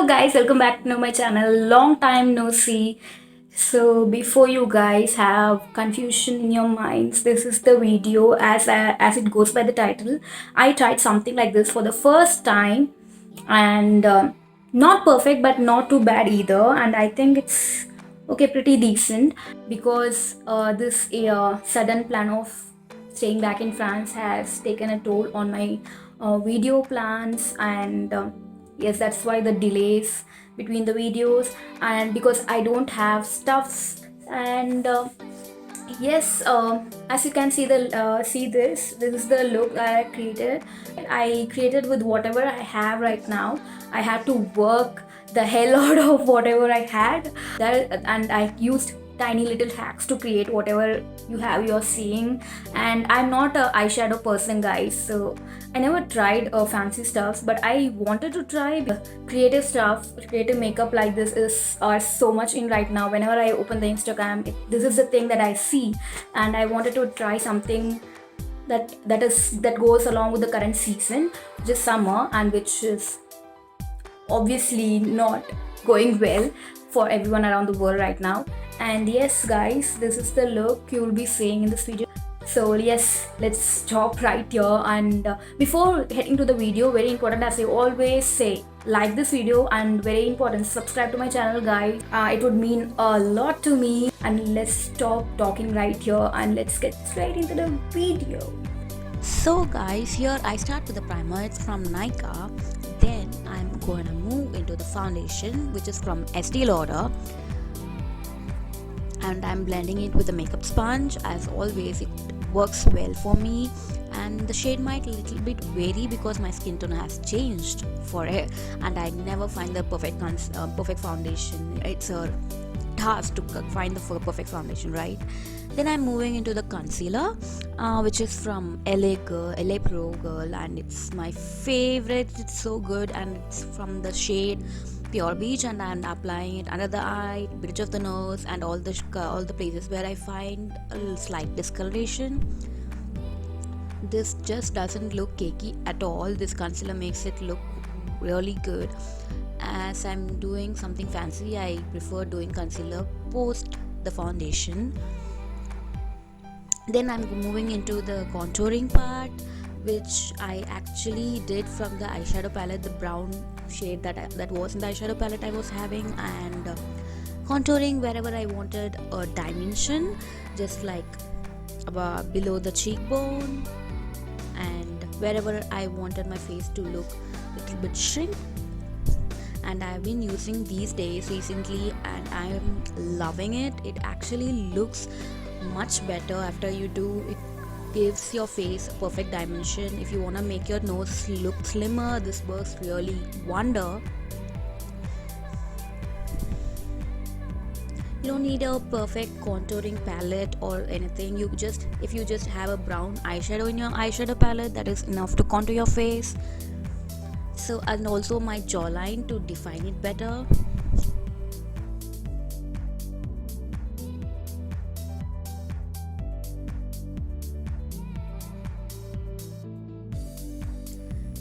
Hello guys, welcome back to my channel. Long time no see. So before you guys have confusion in your minds, this is the video as it goes by the title. I tried something like this for the first time, and not perfect but not too bad either. And I think it's okay, pretty decent because this sudden plan of staying back in France has taken a toll on my video plans and. Yes, that's why the delays between the videos, and because I don't have stuffs. And yes, as you can see, this is the look I created. I created with whatever I have right now. I had to work the hell out of whatever I had, and I used tiny little hacks to create whatever you're seeing. And I'm not a eyeshadow person, guys, so I never tried fancy stuffs, but I wanted to try creative stuff. Creative makeup like this is are so much in right now. Whenever I open the Instagram, this is the thing that I see, and I wanted to try something that goes along with the current season, which is summer, and which is obviously not going well for everyone around the world right now. And yes, guys, this is the look you will be seeing in this video. So yes, let's stop right here. And before heading to the video, very important, as I always say, like this video, and very important, subscribe to my channel, guys. It would mean a lot to me. And let's stop talking right here and let's get straight into the video. So guys, here I start with the primer. It's from Nika. Then I'm going to move into the foundation, which is from Estee Lauder, and I'm blending it with a makeup sponge. As always, it works well for me, and the shade might a little bit vary because my skin tone has changed for it, and I never find the perfect foundation. It's a task to find the perfect foundation, right? Then I'm moving into the concealer, which is from LA Pro Girl, and it's my favorite. It's so good, and it's from the shade Pure Beach, and I'm applying it under the eye, bridge of the nose, and all the places where I find a slight discoloration. This just doesn't look cakey at all. This concealer makes it look really good. As I'm doing something fancy, I prefer doing concealer post the foundation. Then I'm moving into the contouring part, which I actually did from the eyeshadow palette, the brown shade that was in the eyeshadow palette I was having, and contouring wherever I wanted a dimension, just like below the cheekbone, and wherever I wanted my face to look a little bit shrink. And I've been using these days recently, and I am loving it. It actually looks much better after you do it. Gives your face a perfect dimension. If you want to make your nose look slimmer, this works really wonder. You don't need a perfect contouring palette or anything. If you just have a brown eyeshadow in your eyeshadow palette, that is enough to contour your face. So, and also my jawline to define it better.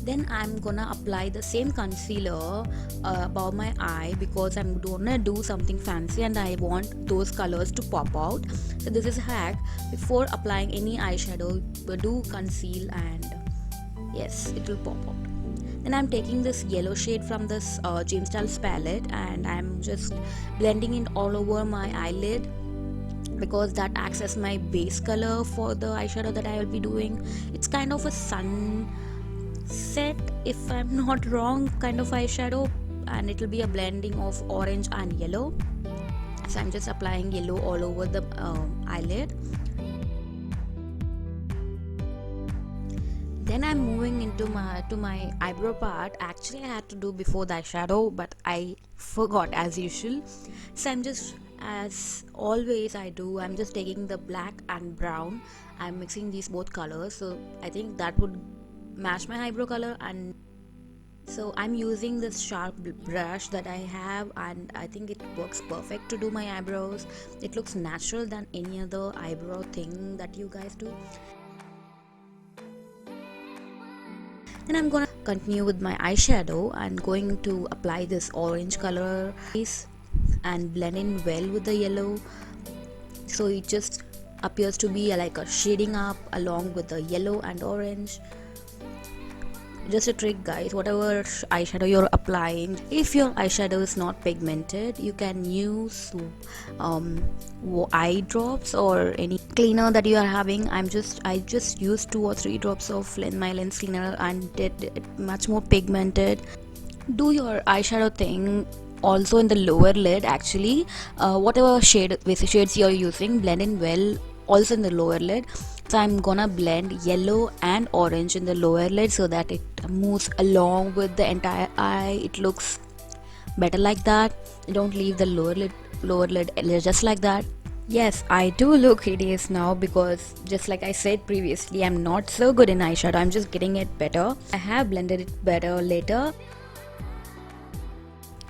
Then I'm gonna apply the same concealer above my eye because I'm gonna do something fancy and I want those colors to pop out. So this is a hack. Before applying any eyeshadow, do conceal, and yes, it will pop out. Then I'm taking this yellow shade from this James Charles palette, and I'm just blending it all over my eyelid because that acts as my base color for the eyeshadow that I will be doing. It's kind of a sunset, if I'm not wrong, kind of eyeshadow, and it will be a blending of orange and yellow. So I'm just applying yellow all over the eyelid. Then I'm moving into my eyebrow part. Actually, I had to do before the eyeshadow, but I forgot as usual. So I'm just, as always I do, I'm just taking the black and brown. I'm mixing these both colors, so I think that would match my eyebrow color. And so I'm using this sharp brush that I have, and I think it works perfect to do my eyebrows. It looks natural than any other eyebrow thing that you guys do. Then I'm gonna continue with my eyeshadow and going to apply this orange color base and blend in well with the yellow, so it just appears to be like a shading up along with the yellow and orange. Just a trick, guys, whatever eyeshadow you're applying, if your eyeshadow is not pigmented, you can use eye drops or any cleaner that you are having. I just used 2 or 3 drops of my lens cleaner and did it much more pigmented. Do your eyeshadow thing also in the lower lid. Actually, whatever shades you're using, blend in well also in the lower lid. So I'm gonna blend yellow and orange in the lower lid so that it moves along with the entire eye. It looks better like that. Don't leave the lower lid just like that. Yes, I do look hideous now because, just like I said previously, I'm not so good in eyeshadow. I'm just getting it better. I have blended it better later.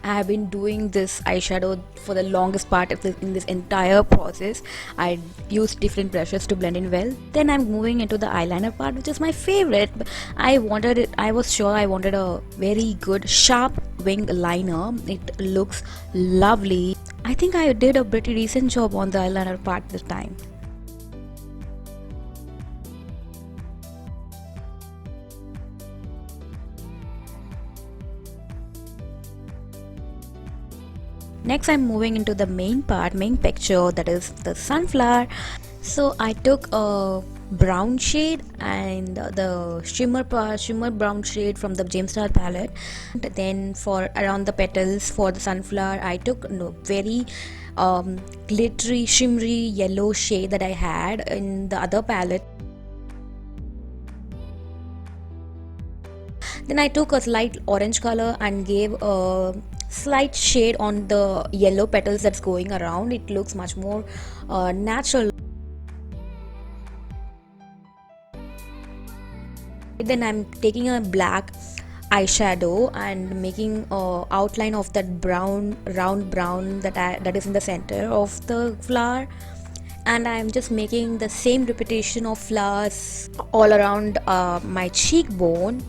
I have been doing this eyeshadow for the longest part of in this entire process. I used different brushes to blend in well. Then I'm moving into the eyeliner part, which is my favorite. I wanted it. I was sure I wanted a very good sharp wing liner. It looks lovely. I think I did a pretty decent job on the eyeliner part this time. Next, I'm moving into the main picture, that is the sunflower. So I took a brown shade and the shimmer brown shade from the Jamestar palette. And then for around the petals for the sunflower, I took very glittery, shimmery yellow shade that I had in the other palette. Then I took a slight orange color and gave a slight shade on the yellow petals that's going around. It looks much more natural. Then I'm taking a black eyeshadow and making a outline of that brown, round brown that is in the center of the flower. And I'm just making the same repetition of flowers all around my cheekbone.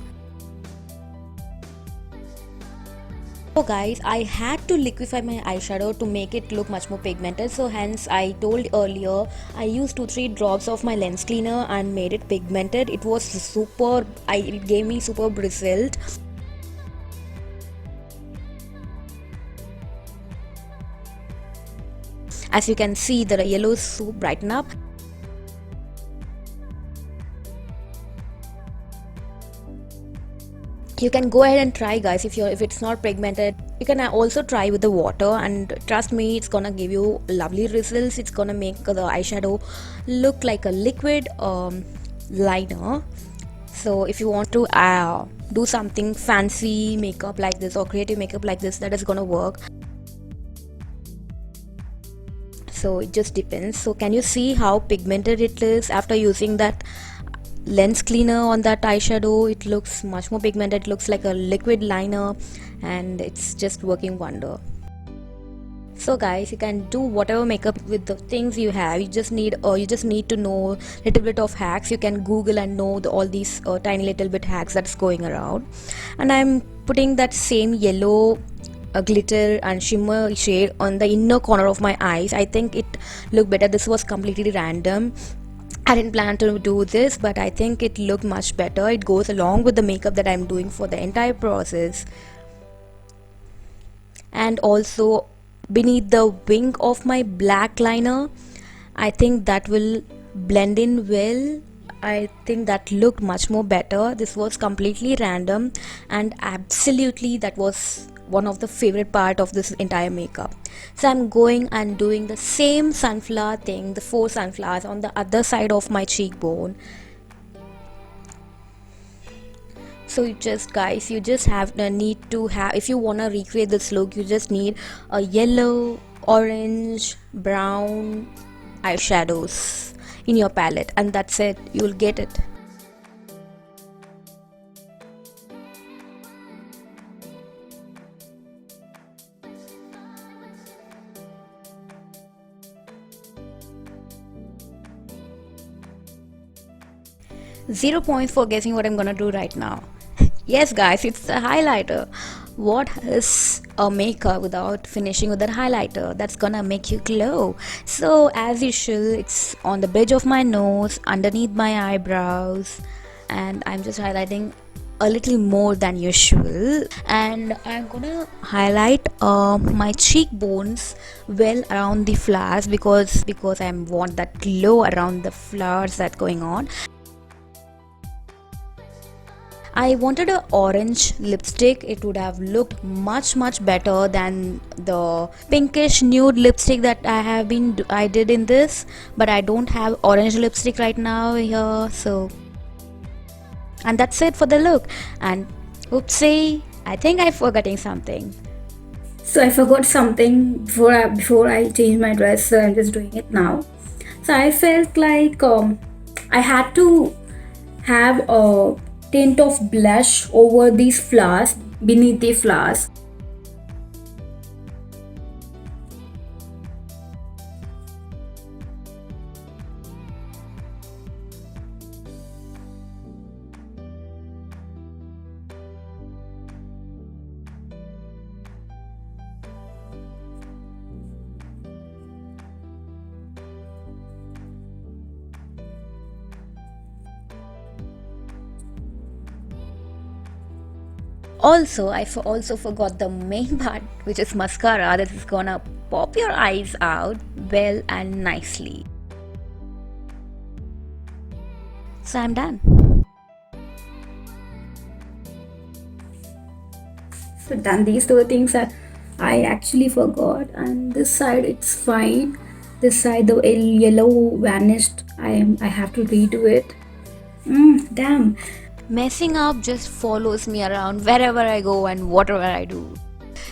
So guys, I had to liquefy my eyeshadow to make it look much more pigmented, so hence I told earlier I used 2-3 drops of my lens cleaner and made it pigmented. It was super, it gave me superb result. As you can see, the yellows so brighten up. You can go ahead and try, guys. If it's not pigmented, you can also try with the water, and trust me, it's gonna give you lovely results. It's gonna make the eyeshadow look like a liquid liner. So if you want to do something fancy makeup like this or creative makeup like this, that is gonna work. So it just depends. So can you see how pigmented it is after using that lens cleaner on that eyeshadow? It looks much more pigmented. It looks like a liquid liner, and it's just working wonder. So guys, you can do whatever makeup with the things you have. You just need to know little bit of hacks. You can Google and know all these tiny little bit hacks that's going around. And I'm putting that same yellow glitter and shimmer shade on the inner corner of my eyes. I think it looked better. This was completely random. I didn't plan to do this, but I think it looked much better. It goes along with the makeup that I'm doing for the entire process. And also beneath the wing of my black liner, I think that will blend in well. I think that looked much more better. This was completely random, and absolutely that was one of the favorite part of this entire makeup. So I'm going and doing the same sunflower thing, the 4 sunflowers on the other side of my cheekbone. So you just have the need to have, if you want to recreate this look, you just need a yellow, orange, brown eyeshadows in your palette, and that's it. You'll get it. Zero points for guessing what I'm gonna do right now. Yes, guys, it's a highlighter. What is a makeup without finishing with that highlighter? That's gonna make you glow. So, as usual, it's on the bridge of my nose, underneath my eyebrows, and I'm just highlighting a little more than usual. And I'm gonna highlight my cheekbones well around the flowers because I want that glow around the flowers that's going on. I wanted a orange lipstick. It would have looked much better than the pinkish nude lipstick that I did in this, but I don't have orange lipstick right now here. So, and that's it for the look. And oopsie, I think I'm forgetting something. So I forgot something before I changed my dress, so I'm just doing it now. So I felt like I had to have a tint of blush over these flowers, beneath the flowers. Also, also forgot the main part, which is mascara. That is gonna pop your eyes out well and nicely. So I'm done. So done, these two things that I actually forgot, and this side it's fine. This side the yellow vanished. I have to redo it. Damn. Messing up just follows me around wherever I go and whatever I do.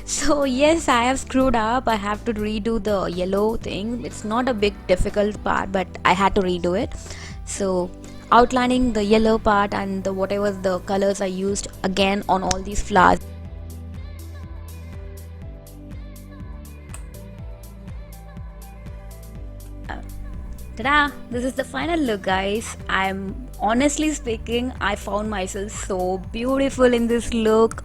So, yes, I have screwed up. I have to redo the yellow thing. It's not a big difficult part, but I had to redo it. So, outlining the yellow part and whatever the colors I used again on all these flowers. Ta-da! This is the final look, guys. I'm honestly speaking, I found myself so beautiful in this look.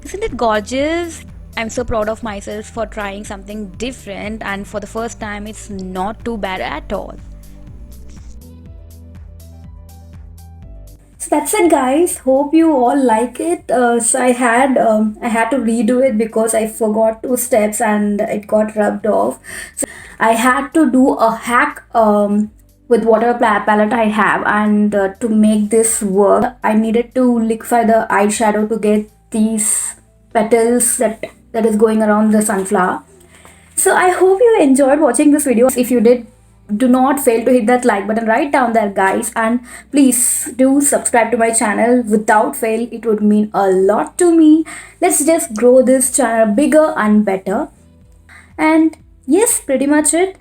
Isn't it gorgeous? I'm so proud of myself for trying something different, and for the first time, it's not too bad at all. So that's it, guys. Hope you all like it. So I had to redo it because I forgot two steps and it got rubbed off. So I had to do a hack with whatever palette I have, and to make this work, I needed to liquefy the eyeshadow to get these petals that is going around the sunflower. So I hope you enjoyed watching this video. If you did, do not fail to hit that like button right down there, guys, and please do subscribe to my channel. Without fail, it would mean a lot to me. Let's just grow this channel bigger and better. And yes, pretty much it.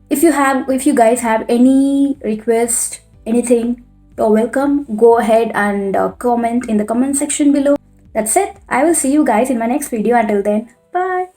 If you guys have any request, anything, you're welcome. Go ahead and comment in the comment section below. That's it. I will see you guys in my next video. Until then, bye.